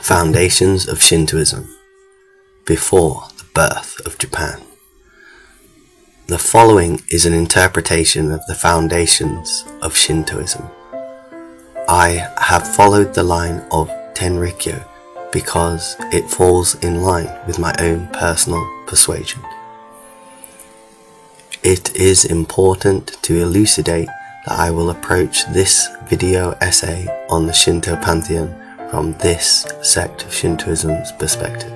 Foundations of Shintoism before the birth of Japan. The following is an interpretation of the foundations of Shintoism. I have followed the line of Tenrikyo because it falls in line with my own personal persuasion. It is important to elucidate that I will approach this video essay on the Shinto Pantheon from this sect of Shintoism's perspective.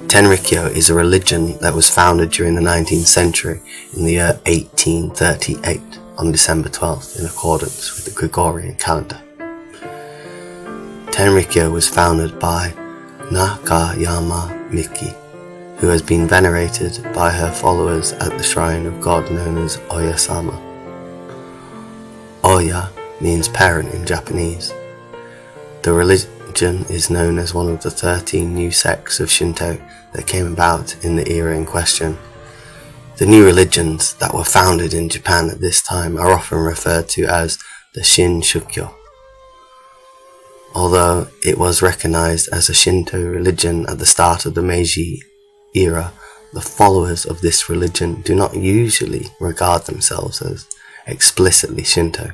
Tenrikyo is a religion that was founded during the 19th century in the year 1838 on December 12th in accordance with the Gregorian calendar. Tenrikyo was founded by Nakayama Miki, who has been venerated by her followers at the shrine of God known as Oya-sama. Oya means parent in Japanese. The religion is known as one of the 13 new sects of Shinto that came about in the era in question. The new religions that were founded in Japan at this time are often referred to as the Shin-shukyo. Although it was recognized as a Shinto religion at the start of the Meiji era, the followers of this religion do not usually regard themselves as explicitly Shinto.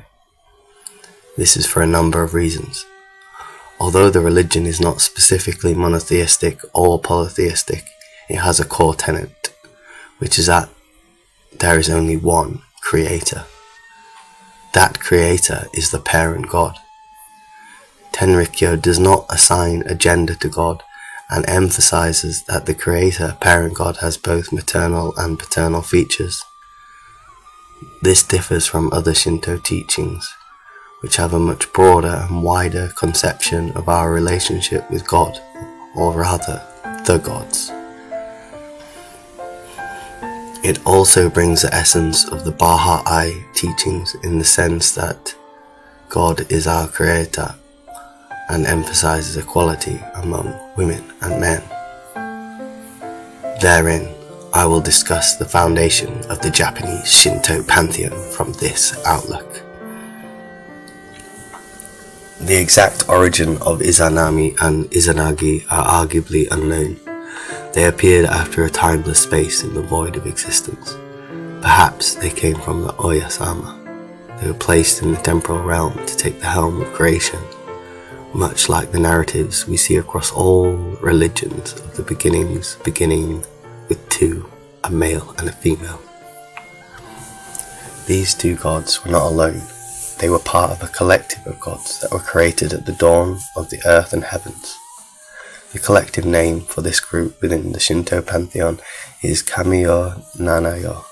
This is for a number of reasons. Although the religion is not specifically monotheistic or polytheistic, it has a core tenet, which is that there is only one creator. That creator is the parent God. Tenrikyo does not assign a gender to God and emphasizes that the creator parent God has both maternal and paternal features. This differs from other Shinto teachings, which have a much broader and wider conception of our relationship with God, or rather, the gods. It also brings the essence of the Bahai teachings in the sense that God is our creator and emphasizes equality among women and men. Therein, I will discuss the foundation of the Japanese Shinto Pantheon from this outlook. The exact origin of Izanami and Izanagi are arguably unknown. They appeared after a timeless space in the void of existence. Perhaps they came from the Oya-sama. They were placed in the temporal realm to take the helm of creation, much like the narratives we see across all religions of the beginnings beginning with two, a male and a female. These two gods were not alone. They were part of a collective of gods that were created at the dawn of the earth and heavens. The collective name for this group within the Shinto Pantheon is Kamiyo Nanayo.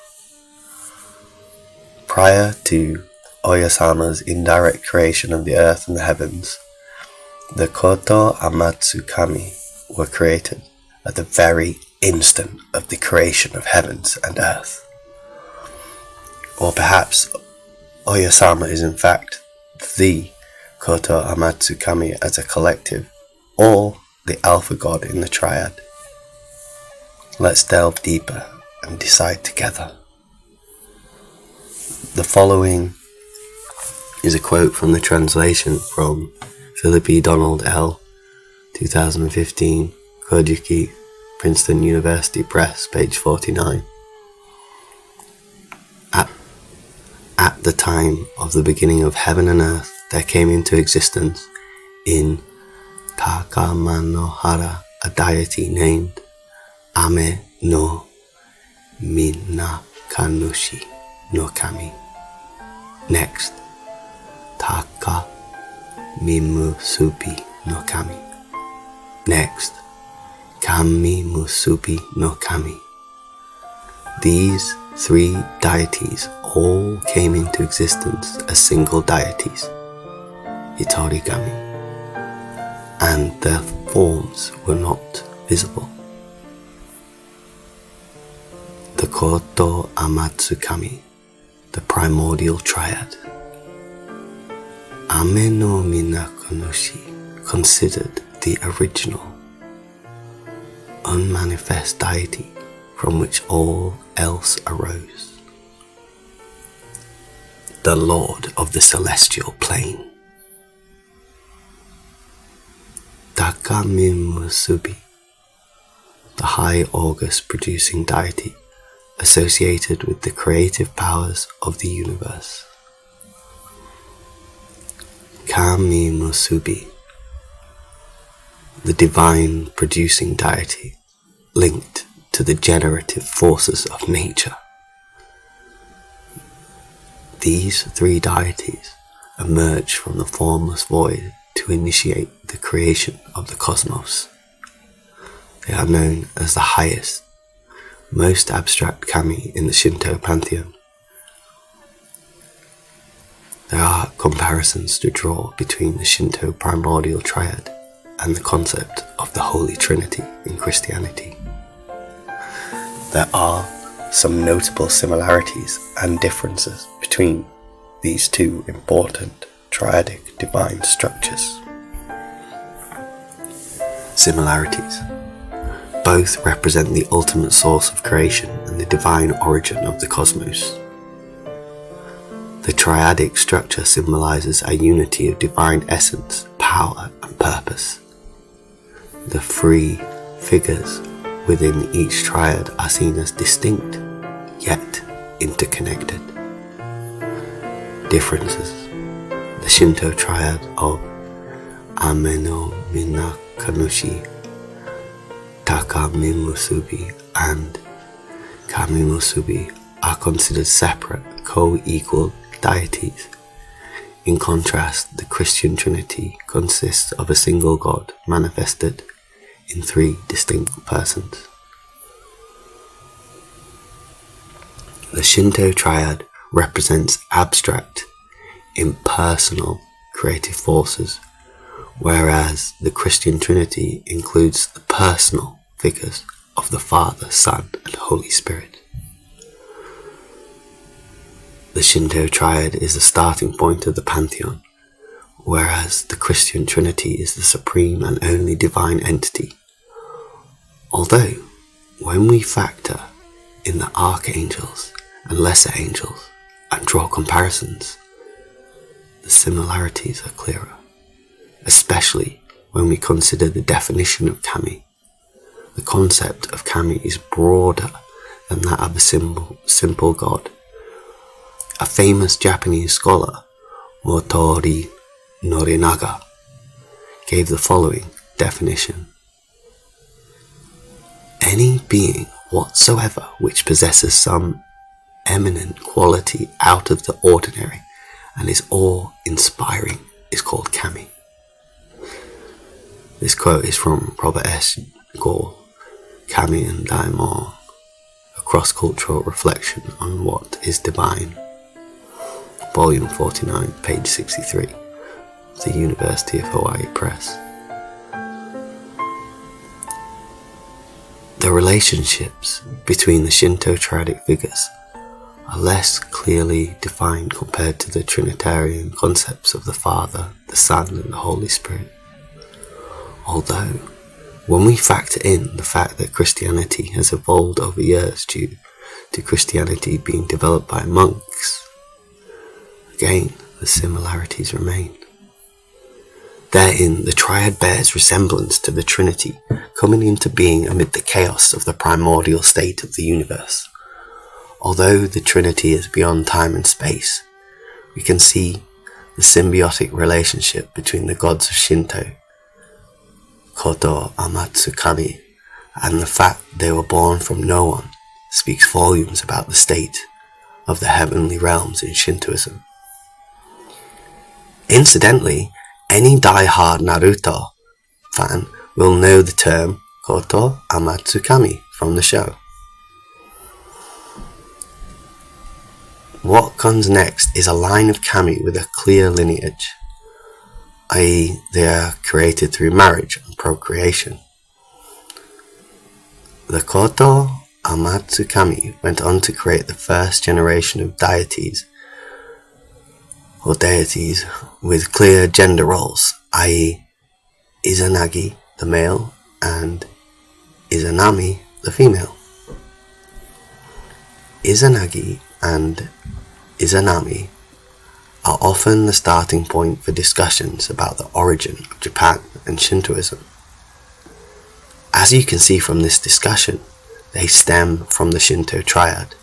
Prior to Oya-sama's indirect creation of the earth and the heavens, the kotoamatsukami were created at the very instant of the creation of heavens and earth. Or perhaps Oya-sama is in fact the kotoamatsukami as a collective, or the alpha god in the triad. Let's delve deeper and decide together. The following is a quote from the translation from Philippi Donald L. 2015, Kojiki, Princeton University Press, page 49. At the time of the beginning of heaven and earth, there came into existence in Takamanohara a deity named Ame no Minakanushi no Kami. Next, Taka Mimusubi no Kami. Next, Kami Musubi no Kami. These three deities all came into existence as single deities, Hitorigami, and their forms were not visible. The kotoamatsukami, the primordial triad. Ame no Minakanushi considered the original, unmanifest deity from which all else arose. The Lord of the celestial plane. Kamimusubi, the high august producing deity associated with the creative powers of the universe. Kamimusubi, the divine producing deity linked to the generative forces of nature. These three deities emerge from the formless void to initiate the creation of the cosmos. They are known as the highest, most abstract kami in the Shinto Pantheon. There are comparisons to draw between the Shinto primordial triad and the concept of the Holy Trinity in Christianity. There are some notable similarities and differences between these two important triadic divine structures. Similarities. Both represent the ultimate source of creation and the divine origin of the cosmos. The triadic structure symbolizes a unity of divine essence, power, and purpose. The three figures within each triad are seen as distinct, yet interconnected. Differences. The Shinto Triad of Ameno Minakanushi, Takamimusubi, and Kamimusubi are considered separate, co-equal deities. In contrast, the Christian Trinity consists of a single God manifested in three distinct persons. The Shinto Triad represents abstract, impersonal creative forces, whereas the Christian Trinity includes the personal figures of the Father, Son, and Holy Spirit. The Shinto Triad is the starting point of the Pantheon, whereas the Christian Trinity is the supreme and only divine entity. Although, when we factor in the archangels and lesser angels and draw comparisons, the similarities are clearer, especially when we consider the definition of kami. The concept of kami is broader than that of a simple god. A famous Japanese scholar, Motori Norinaga, gave the following definition. Any being whatsoever which possesses some eminent quality out of the ordinary and is awe-inspiring is called kami. This quote is from Robert S. Gore, Kami and Daimon, a cross-cultural reflection on what is divine. Volume 49, page 63, the University of Hawaii Press. The relationships between the Shinto triadic figures are less clearly defined compared to the Trinitarian concepts of the Father, the Son, and the Holy Spirit. Although, when we factor in the fact that Christianity has evolved over years due to Christianity being developed by monks, again, the similarities remain. Therein, the triad bears resemblance to the Trinity, coming into being amid the chaos of the primordial state of the universe. Although the Trinity is beyond time and space, we can see the symbiotic relationship between the gods of Shinto, kotoamatsukami, and the fact they were born from no one speaks volumes about the state of the heavenly realms in Shintoism. Incidentally, any die-hard Naruto fan will know the term kotoamatsukami from the show. What comes next is a line of kami with a clear lineage, i.e. they are created through marriage and procreation. The kotoamatsukami went on to create the first generation of deities or deities with clear gender roles, i.e. Izanagi, the male, and Izanami, the female. Izanagi and Izanami are often the starting point for discussions about the origin of Japan and Shintoism. As you can see from this discussion, they stem from the Shinto Triad.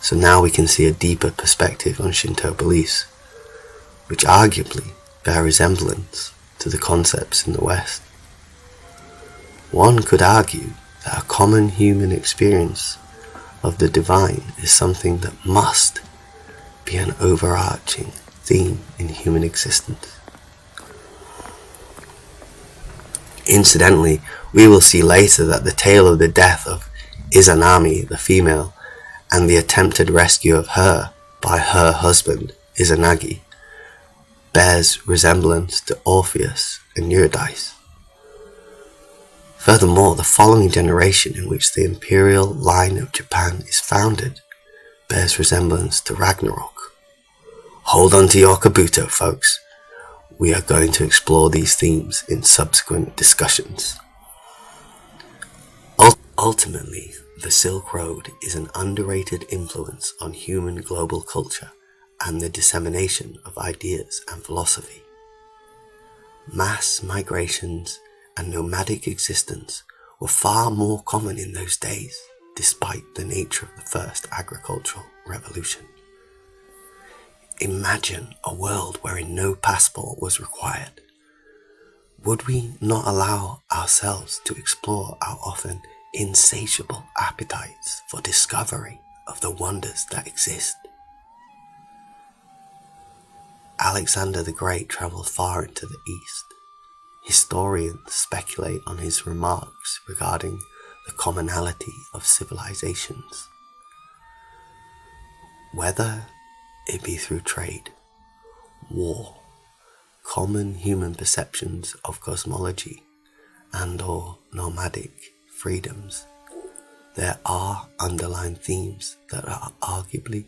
So now we can see a deeper perspective on Shinto beliefs, which arguably bear resemblance to the concepts in the West. One could argue that a common human experience of the divine is something that must be an overarching theme in human existence. Incidentally, we will see later that the tale of the death of Izanagi, the female, and the attempted rescue of her by her husband, Izanagi, bears resemblance to Orpheus and Eurydice. Furthermore, the following generation in which the imperial line of Japan is founded bears resemblance to Ragnarok. Hold on to your kabuto, folks. We are going to explore these themes in subsequent discussions. Ultimately, the Silk Road is an underrated influence on human global culture and the dissemination of ideas and philosophy. Mass migrations and nomadic existence were far more common in those days, despite the nature of the first agricultural revolution. Imagine a world wherein no passport was required. Would we not allow ourselves to explore our often insatiable appetites for discovery of the wonders that exist? Alexander the Great travelled far into the East. Historians speculate on his remarks regarding the commonality of civilizations. Whether it be through trade, war, common human perceptions of cosmology, and/or nomadic freedoms, there are underlying themes that are arguably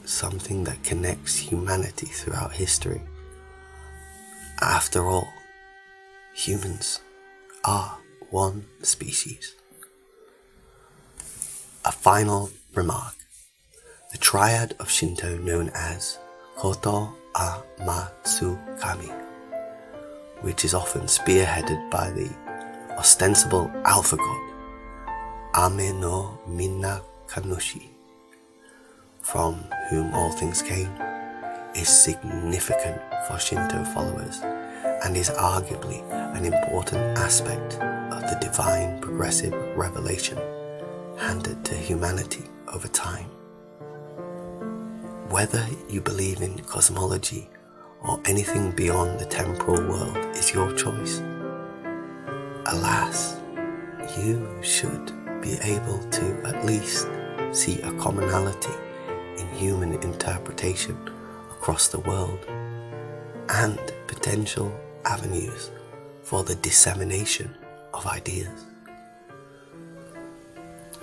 something that connects humanity throughout history. After all, humans are one species. A final remark. The triad of Shinto known as kotoamatsukami, which is often spearheaded by the ostensible alpha god Ame no Minna Kanushi, from whom all things came, is significant for Shinto followers and is arguably an important aspect of the divine progressive revelation handed to humanity over time. Whether you believe in cosmology or anything beyond the temporal world is your choice. Alas, you should be able to at least see a commonality in human interpretation across the world and potential avenues for the dissemination of ideas.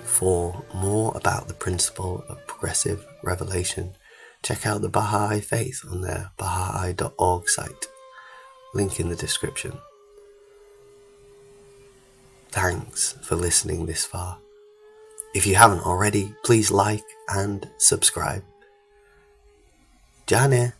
For more about the principle of progressive revelation, check out the Baha'i Faith on their baha'i.org site, link in the description. Thanks for listening this far. If you haven't already, please like and subscribe. Jane.